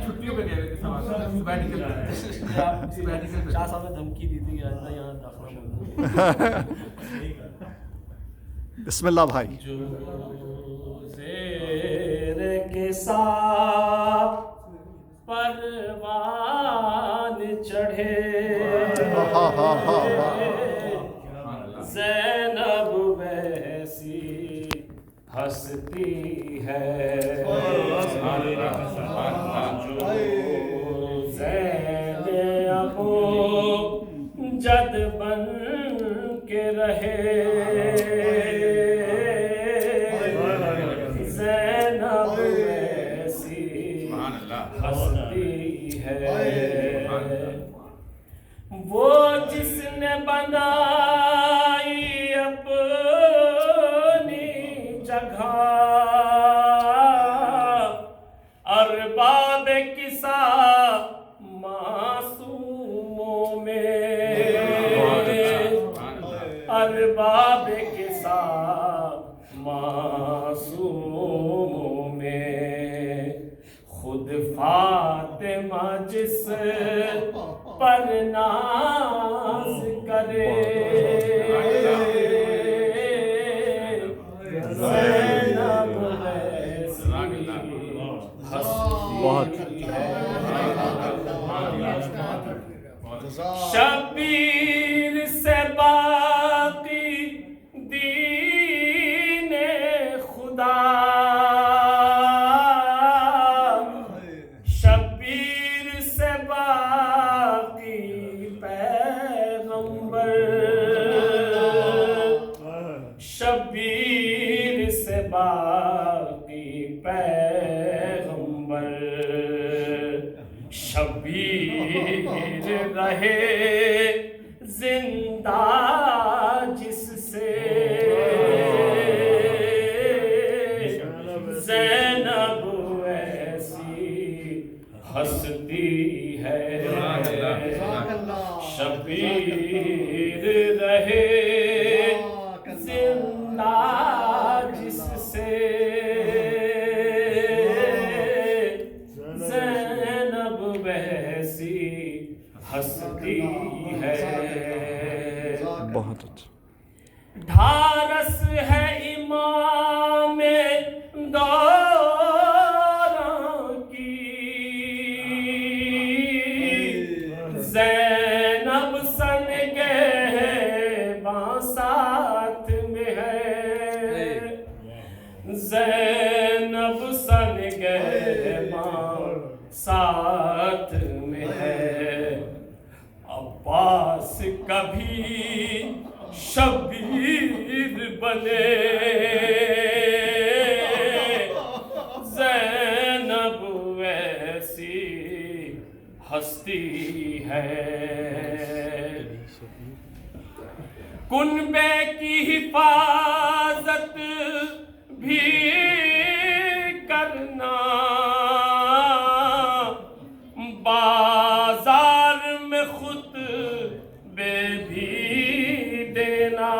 छुट्टियों पे गए थे सबैटिकल शाह साहब ने धमकी दी थी आइंदा यहाँ दाखिला बिस्मिल्लाह भाई। जो ज़ेर के साथ परवान चढ़े ज़ैनब वैसी हंसती है। जो ज़ैनब जद बन के रहे ज़ैनब वैसी हंसती है। वो जिसने बनाई अपनी जगह अरबाब किसा मासूमों में, अरबाब किसा मासूमों में खुद फातिमा जिस पर नाज करे ज़ैनब वैसी हंसती है। शबीर से बाकी दीने खुदा, शबीर से बाकी पैगंबर, शबीर से बाकी पैगंबर शबीर रहे जिंदा जिससे ज़ैनब ऐसी हंसती है। शबीर रहे जिंदा जिससे ज़ैनब वैसी हंसती है। बहुत अच्छा। ढारस है इमाम दौरां की ज़ैनब सन गहबा साथ में है, ज़ैनब सन गहबा साथ में है। अब्बास कभी शबीर बने ज़ैनब वैसी हंसती है। कुनबे की हिफाजत भी करना, बाजार में खुतबे भी देना,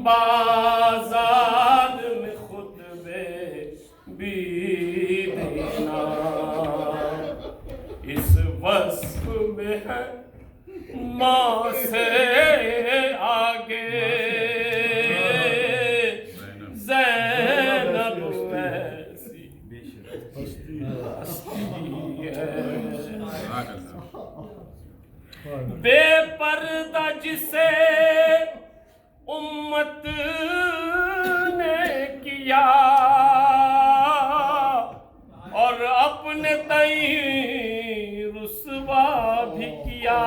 बाजार में खुतबे भी देना। इस वस्फ में है माँ से आगे ज़ैनब ऐसी हंसती है। बेपर्दा जिसे उम्मत ने किया और अपने तई रुसवा भी किया,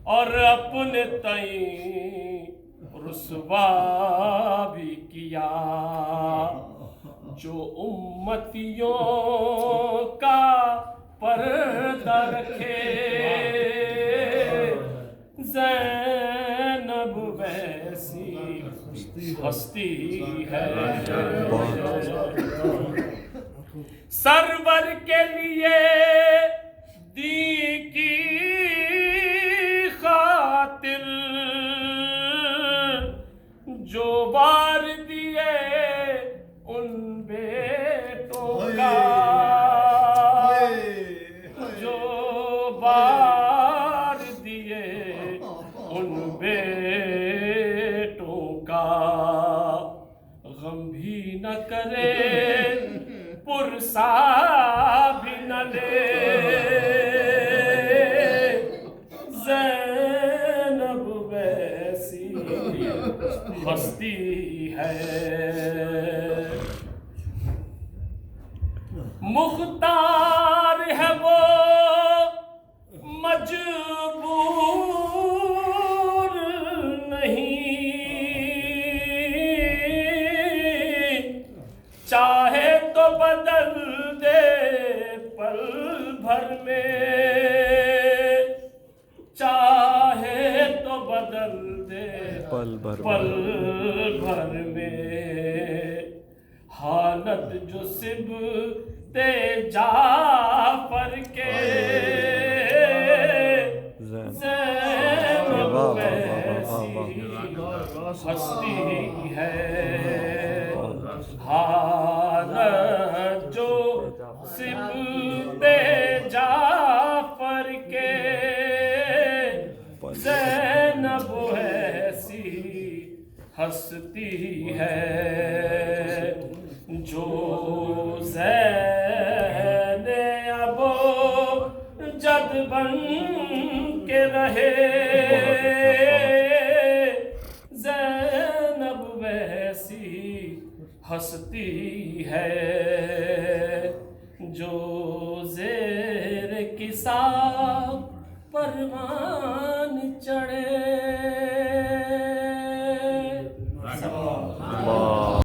और अपने तई रुसवा भी किया। जो उम्मतियों का पर्दा रखे ज़ैनब वैसी हंसती है। सरवर के लिए दी की खातिर ऐसी हस्ती है। मुख्तार है वो मजबूर नहीं, चाहे तो बदल दे पल भर में, चाहे तो बदल दे पल भर में। हालत जो सिबते जाफर के ज़ैनब वैसी हस्ती है। हालत जो सिबते जाफर के ज़ैनब ऐसी हस्ती है। जो ज़ैने अबो जद बन के रहे, ज़ैनब वैसी हस्ती है। जो ज़ेर किसा परवान चढ़े।